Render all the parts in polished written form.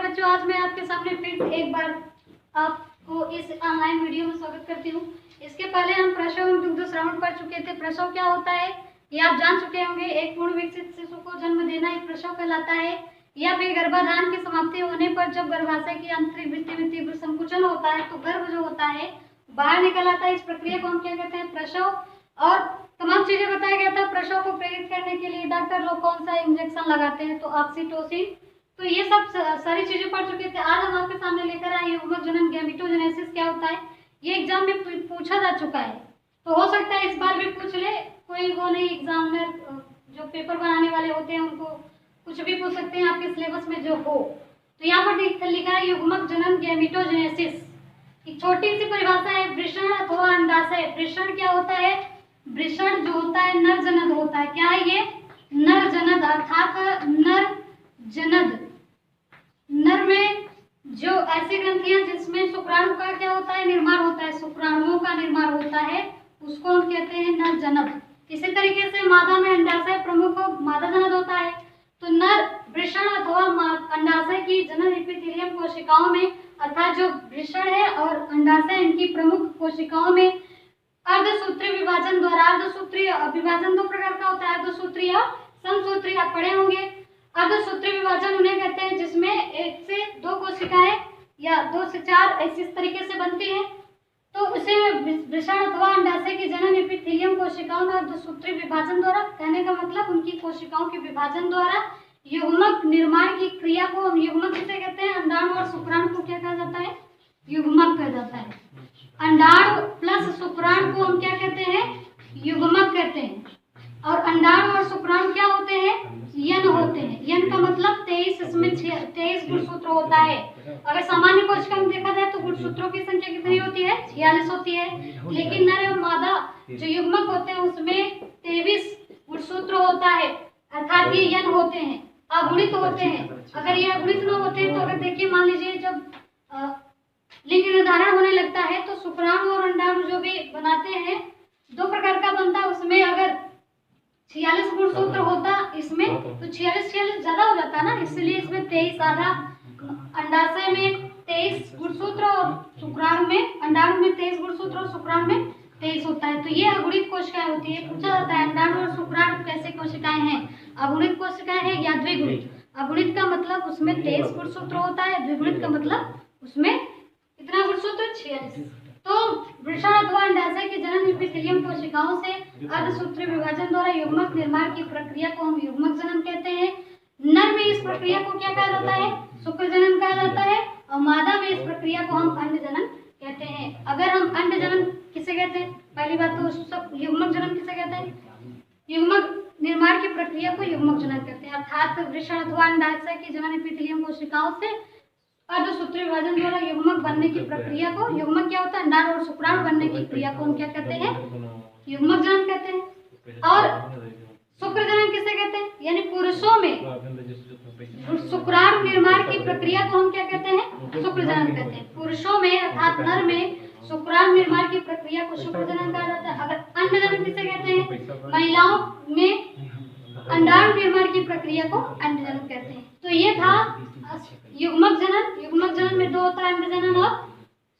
बच्चों, आज मैं आपके सामने फिर एक बार आपको इस ऑनलाइन वीडियो में स्वागत करती हूँ। इसके पहले हम प्रसव एवं दुग्ध श्रवण पढ़ चुके थे। प्रसव क्या होता है ये आप जान चुके होंगे। एक पूर्ण विकसित शिशु को जन्म देना एक प्रसव कहलाता है, या फिर गर्भाधान की समाप्ति होने पर जब गर्भाशय की आंतरिक भित्ति में तीव्र संकुचन होता है तो गर्भ जो होता है बाहर निकल आता है। इस प्रक्रिया को हम क्या कहते हैं, प्रसव। और तमाम चीजें बताया गया था। प्रसव को प्रेरित करने के लिए डॉक्टर लोग कौन सा इंजेक्शन लगाते हैं, तो ऑक्सीटोसिन। तो ये सब सारी चीजें पढ़ चुके थे। आज हम आपके सामने लेकर आए युग्मक जनन गैमेटोजेनेसिस क्या होता है। ये एग्जाम में पूछा जा चुका है, तो हो सकता है इस बार भी पूछ ले। कोई वो नहीं, एग्जामिनर जो पेपर बनाने वाले होते हैं उनको कुछ भी पूछ सकते हैं आपके सिलेबस में जो हो। तो यहाँ पर लिखा है युग्मक जनन गैमेटोजेनेसिस। एक छोटी सी परिभाषा है, वृषण अथवा अंडाशय। वृषण क्या होता है, वृषण जो होता है नर जनद होता है। क्या है ये, नर जनद, अर्थात नर जनद। नर में जो ऐसी ग्रंथियां जिसमें शुक्राणु का क्या होता है, निर्माण होता है, शुक्राणुओं का निर्माण होता है, उसको हम कहते हैं नर जनद। इसी तरीके से मादा में अंडाशय प्रमुख मादा जनद होता है। तो नर वृषण अथवा अंडाशय की जनन एपिथेलियम कोशिकाओं में, अर्थात जो वृषण है और अंडाशय इनकी प्रमुख कोशिकाओं में अर्धसूत्रीय विभाजन द्वारा, अर्धसूत्रीय विभाजन दो प्रकार का होता है, अर्धसूत्रीय और समसूत्रीय। आप पढ़े होंगे। अर्धसूत्रीय विभाजन उन्हें कहते हैं जिसमें एक से दो कोशिकाएं या दो से चार ऐसी इस तरीके से बनती हैं, तो उसे वृषण अथवा अंडाशय की जनन एपिथेलियम कोशिकाओं में अर्धसूत्रीय विभाजन द्वारा, कहने का मतलब उनकी कोशिकाओं के विभाजन द्वारा युग्मक निर्माण की क्रिया को हम युग्मक किसे कहते हैं, अंडाणु और शुक्राणु को क्या कहा जाता है, युग्मक कहा जाता है। अंडाणु प्लस शुक्राणु को हम क्या कहते हैं, युग्मक कहते हैं। और अंडाणु और शुक्राणु क्या होते हैं, यन होते हैं। यन का मतलब 23, इसमें 23 गुणसूत्र होता है। अगर सामान्य कोशिका में देखा जाए तो गुणसूत्रों की संख्या कितनी होती है, 46 होती है। लेकिन नर एवं मादा जो युग्मक होते हैं उसमें 23 गुणसूत्र होता है, अर्थात ये यन होते हैं, अगुणित होते हैं। अगर ये अगुणित न होते तो अगर देखिए, मान लीजिए जब लिंग निर्धारण होने लगता है तो शुक्राणु और अंडाणु जो भी बनाते हैं दो प्रकार का बनता है। उसमें अगर 46 गुणसूत्र होता इसमें तो 46 ज्यादा हो जाता ना, इसलिए इसमें 23 आधा। अंडाशय में 23 गुणसूत्र और शुक्राणु में, अंडाणु में 23 गुणसूत्र और शुक्राणु में 23 होता है। तो ये अगुणित कोशिकाएं होती है। पूछा जाता है अंडाणु और शुक्राणु कैसे कोशिकाएं हैं, अगुणित कोशिकाएं हैं या द्विगुणित। अगुणित का मतलब उसमें 23 गुणसूत्र होता है, द्विगुणित का मतलब उसमें कितना गुणसूत्र, 46। तो वृषण अथवा अंडाशय की जनन एपिथेलियम कोशिकाओं से अर्धसूत्रीय विभाजन द्वारा युग्मक निर्माण की प्रक्रिया को हम युग्मक जनन कहते हैं। नर में इस प्रक्रिया को क्या कहा जाता है, शुक्र जनन कहा जाता है, और मादा में इस प्रक्रिया को हम अंड जनन कहते हैं। अगर हम अंड जनन किसे कहते हैं, पहली बात तो सब युग्मक जनन किसे कहते हैं, युग्मक निर्माण की प्रक्रिया को युग्मक जनन कहते हैं। अर्थात वृषण अथवा अंडाशय की जनन एपिथेलियम कोशिकाओं से अर्धसूत्रीय विभाजन द्वारा युग्मक बनने की प्रक्रिया को, युग्मक क्या होता है, अंडाणु और शुक्राणु बनने की क्रिया को हम क्या कहते हैं, युग्मक जनन कहते हैं। और शुक्र जनन किसे कहते हैं, यानी पुरुषों में शुक्राणु निर्माण की प्रक्रिया को हम क्या कहते हैं, शुक्र जनन कहते हैं। पुरुषों में अर्थात नर में शुक्राणु निर्माण की प्रक्रिया को शुक्र जनन कहा जाता है। अगर अंड जनन किसे कहते हैं, महिलाओं में अंडाणु निर्माण की प्रक्रिया को अंड जनन कहते हैं। तो ये था युग्मक जनन। युग्मक जनन में दो होता है, अंड जनन और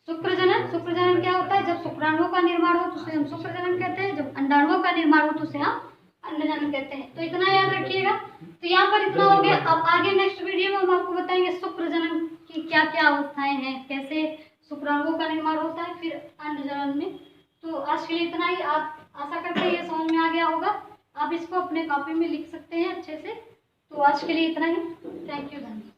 शुक्र जनन। शुक्र जनन क्या होता है, जब शुक्राणुओं का निर्माण हो तो उसे हम शुक्र जनन कहते हैं, जब अंडाणुओं का निर्माण हो तो उसे हम अंड जनन कहते हैं। तो इतना याद रखिएगा। तो यहाँ पर इतना हो गया। अब आगे नेक्स्ट वीडियो में हम आपको बताएंगे शुक्र जनन की क्या क्या अवस्थाएं हैं, कैसे शुक्राणुओं का निर्माण होता है, फिर अंड जनन में। तो आज के लिए इतना ही। आप आशा करते हैं ये समझ में आ गया होगा। आप इसको अपने कॉपी में लिख सकते हैं अच्छे से। तो आज के लिए इतना ही। थैंक यू, धन्यवाद।